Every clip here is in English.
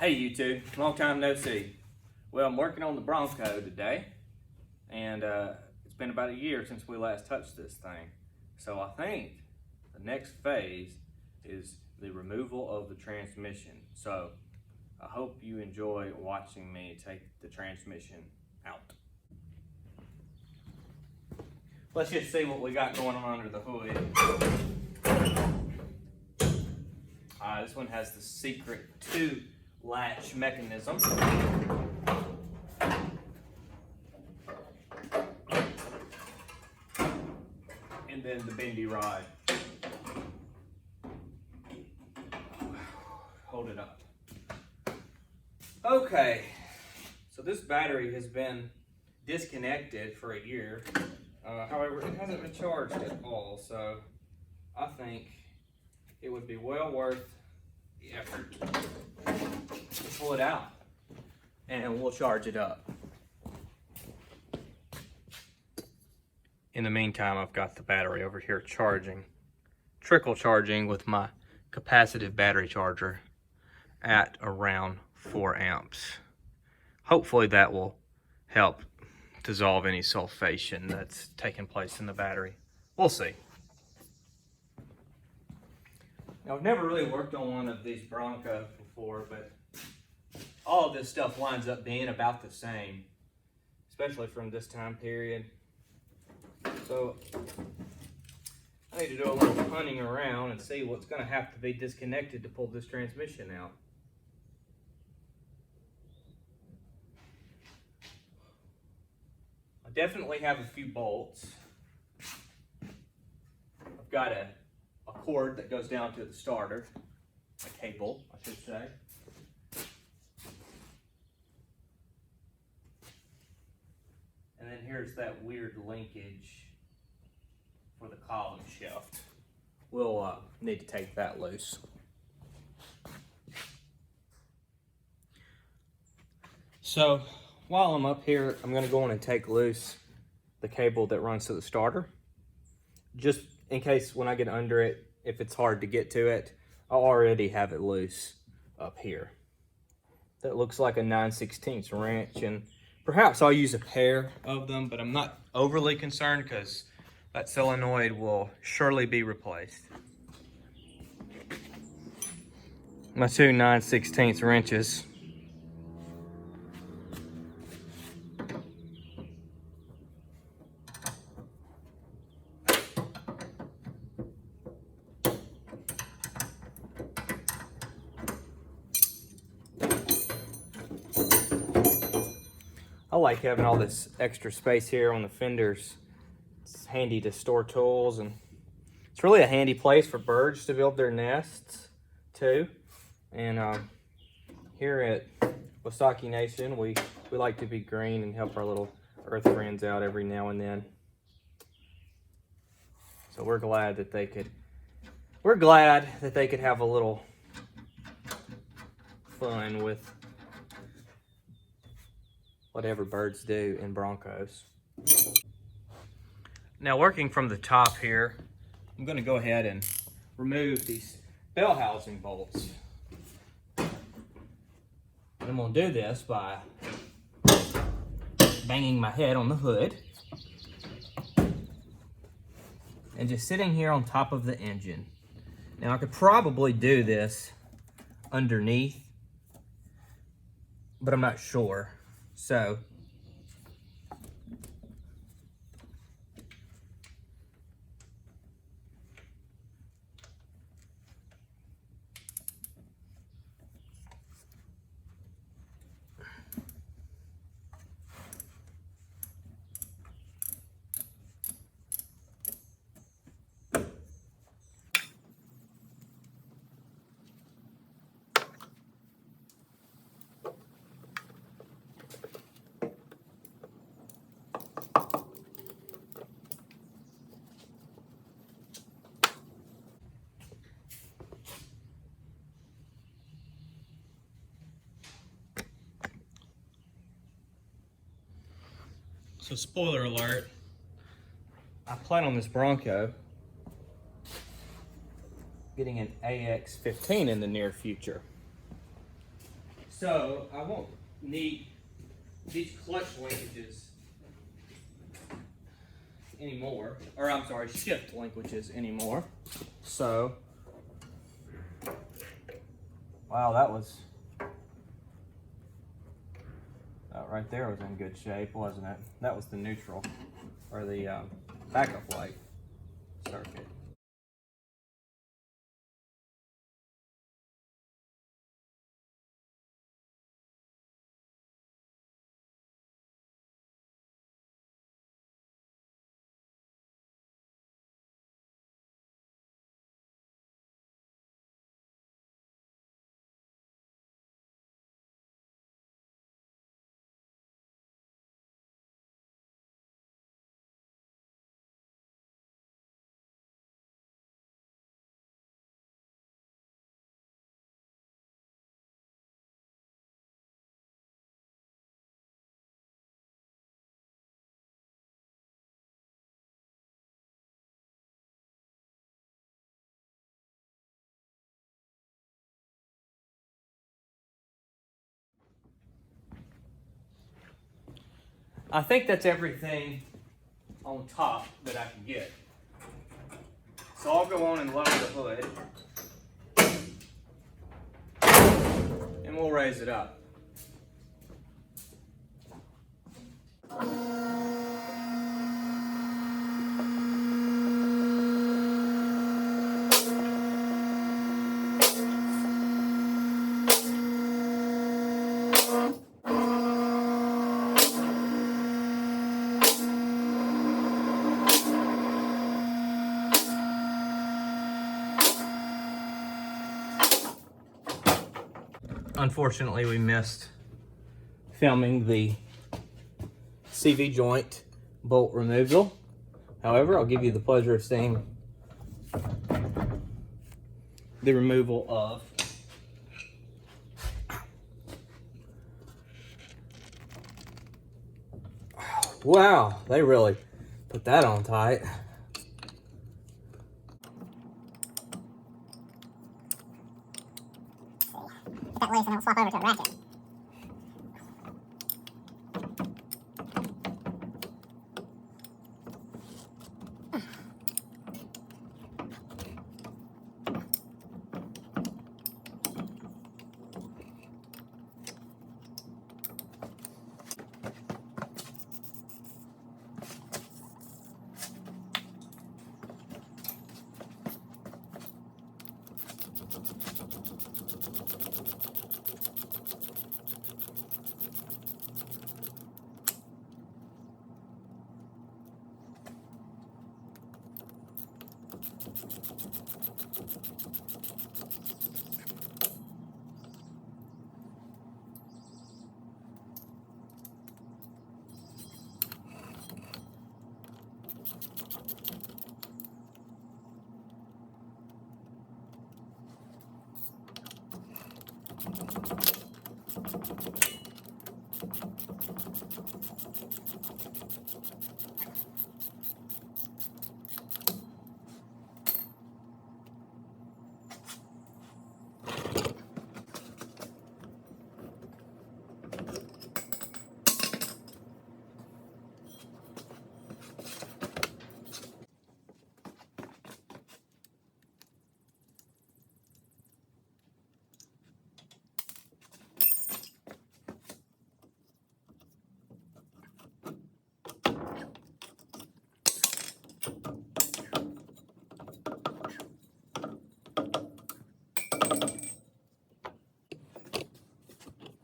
Hey YouTube, long time no see. Well, I'm working on the Bronco today, and it's been about a year since we last touched this thing. So I think the next phase is the removal of the transmission. So I hope you enjoy watching me take the transmission out. Let's just see what we got going on under the hood. This one has the secret 2 latch mechanism. And then the bendy rod. Hold it up. Okay, so this battery has been disconnected for a year. However, it hasn't been charged at all, so I think it would be well worth the effort to pull it out, and we'll charge it up. In the meantime, I've got the battery over here charging, trickle charging with my capacitive battery charger at around 4 amps. Hopefully that will help dissolve any sulfation that's taking place in the battery. We'll see. Now, I've never really worked on one of these Bronco before, but all of this stuff winds up being about the same, especially from this time period. So I need to do a little hunting around and see what's going to have to be disconnected to pull this transmission out. I definitely have a few bolts. I've got a cord that goes down to the starter, a cable, I should say. And then here's that weird linkage for the column shaft. We'll need to take that loose. So while I'm up here, I'm going to go in and take loose the cable that runs to the starter, just in case when I get under it, if it's hard to get to it. I already have it loose up here. That looks like a 9/16 wrench, and perhaps I'll use a pair of them, but I'm not overly concerned because that solenoid will surely be replaced. My 2 9/16 wrenches. I like having all this extra space here on the fenders. It's handy to store tools, and it's really a handy place for birds to build their nests too. And here at Wasaki Nation, we like to be green and help our little earth friends out every now and then. So we're glad that they could have a little fun with whatever birds do in Broncos. Now, working from the top here, I'm going to go ahead and remove these bell housing bolts. And I'm going to do this by banging my head on the hood and just sitting here on top of the engine. Now, I could probably do this underneath, but I'm not sure. So So spoiler alert, I plan on this Bronco getting an AX15 in the near future. So I won't need these clutch linkages anymore, or I'm sorry, shift linkages anymore. So, wow, that right there was in good shape, wasn't it? That was the neutral, or the backup light circuit. I think that's everything on top that I can get. So I'll go on and lower the hood, and we'll raise it up. Unfortunately, we missed filming the CV joint bolt removal. However, I'll give you the pleasure of seeing the removal of wow, they really put that on tight. That loose and it'll swap over to a ratchet.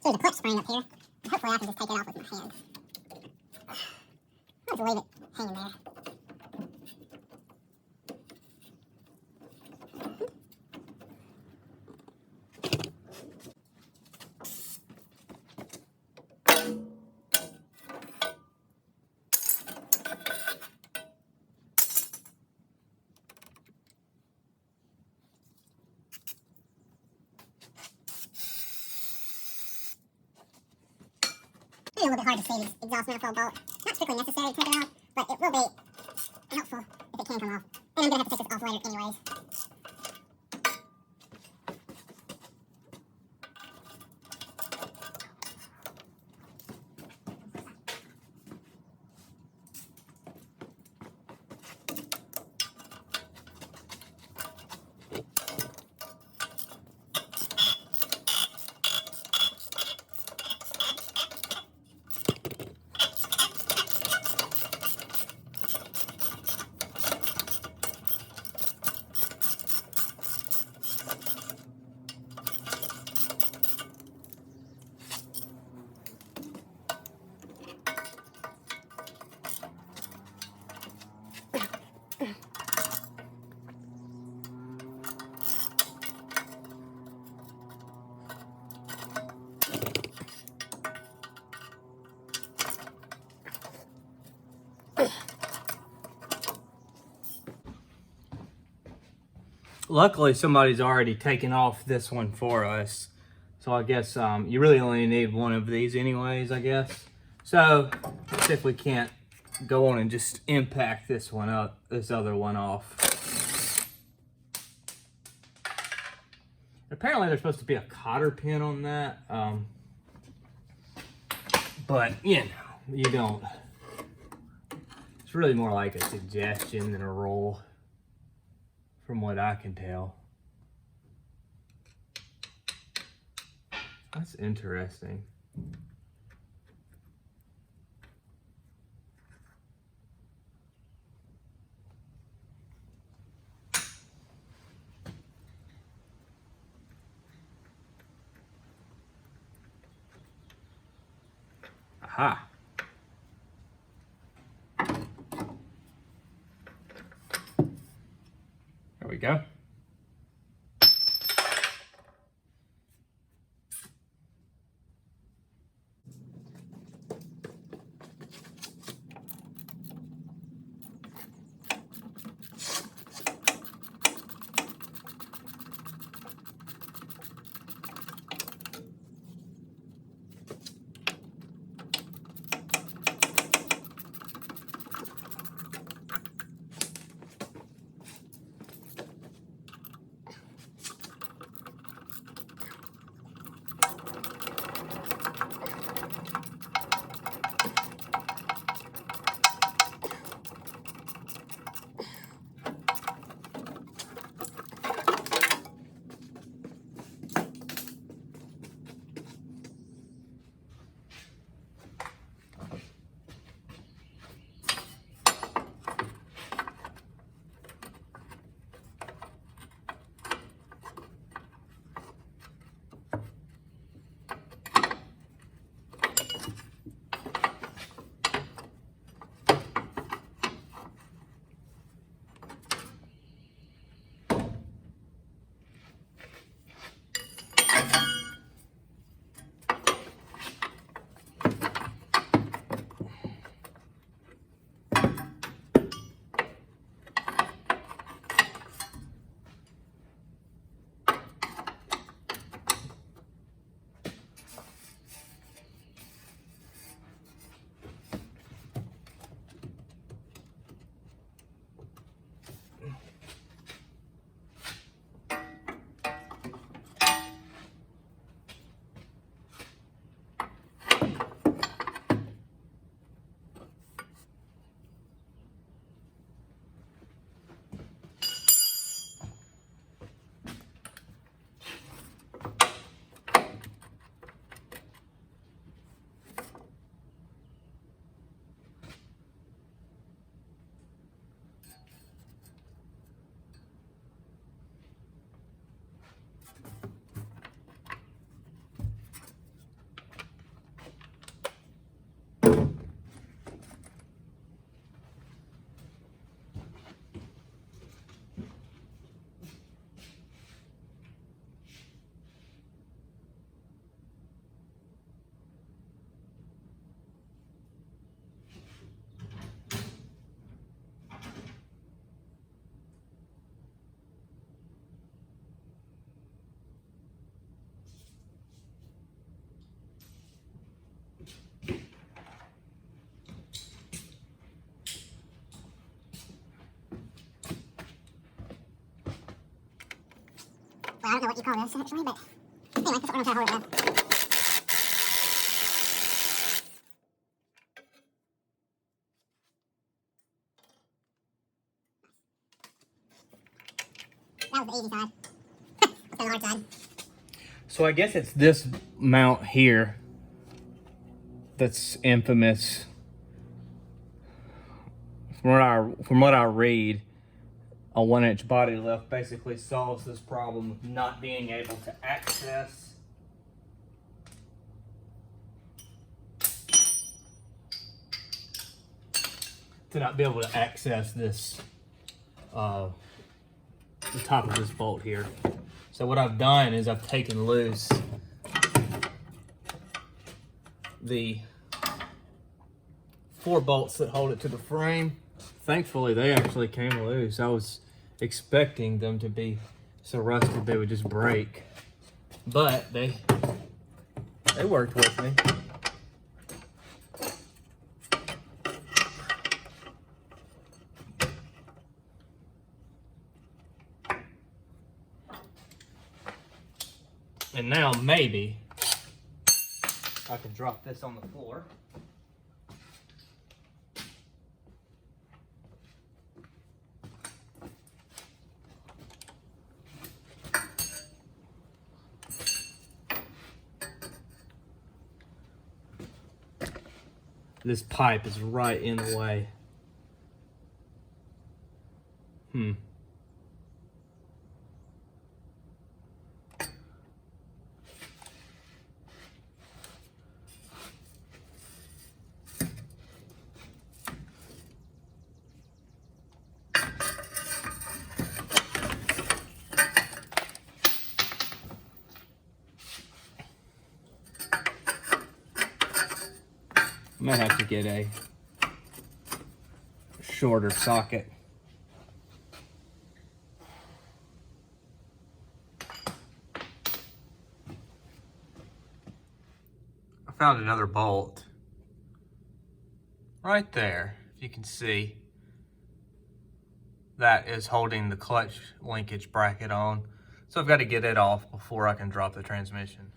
There's a clutch spring up here. Hopefully I can just take it off with my hands. I'll just leave it hanging there. It's a little bit hard to see this exhaust manifold bolt. Not strictly necessary to take it off, but it will be helpful if it can come off. And I'm going to have to take this off later anyways. luckily somebody's already taken off this one for us. So I guess you really only need one of these anyways, I guess. So let's see if we can't go on and just impact this one up, this other one off. Apparently there's supposed to be a cotter pin on that. But you know, you don't. It's really more like a suggestion than a rule, from what I can tell. That's interesting. Aha. There we go. Well, I don't know what you call this actually, but anyway, that's what I'm gonna try to hold it with. That was the easy side. Let's go the hard side. So I guess it's this mount here that's infamous. From what I read, a 1-inch body lift basically solves this problem of not being able to access this the top of this bolt here. So what I've done is I've taken loose the 4 bolts that hold it to the frame. Thankfully, they actually came loose. I was expecting them to be so rusted they would just break. But they worked with me. And now maybe I can drop this on the floor. This pipe is right in the way. I might have to get a shorter socket. I found another bolt right there, if you can see. That is holding the clutch linkage bracket on. So I've got to get it off before I can drop the transmission.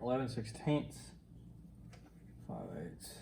11/16, 5/8.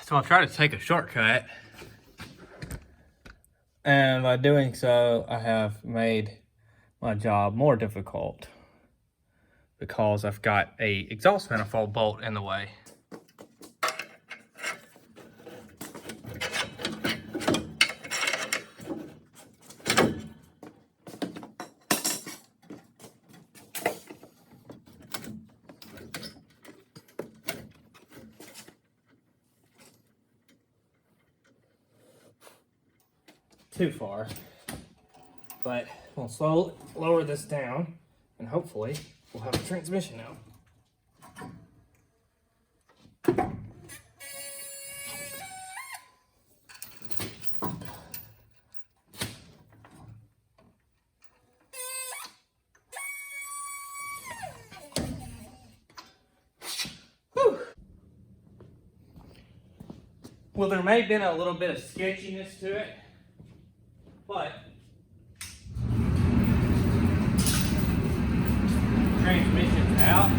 So I'll try to take a shortcut, and by doing so, I have made my job more difficult because I've got a exhaust manifold bolt in the way. Too far, but we'll slowly lower this down and hopefully we'll have a transmission now. Whew. Well, there may have been a little bit of sketchiness to it, but transmission's out.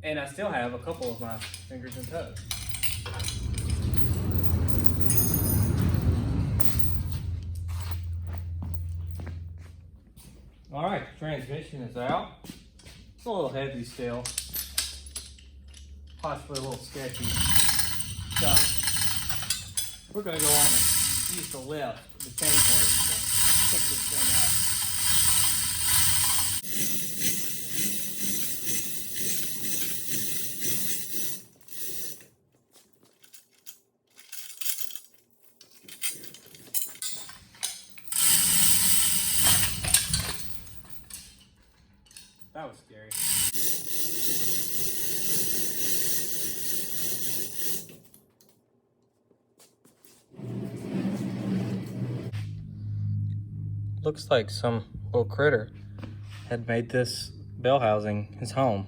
And I still have a couple of my fingers and toes. All right, transmission is out. It's a little heavy still. Possibly a little sketchy. So we're gonna go on and use the lift, the chain hoist to pick this thing up. That was scary. Looks like some little critter had made this bell housing his home.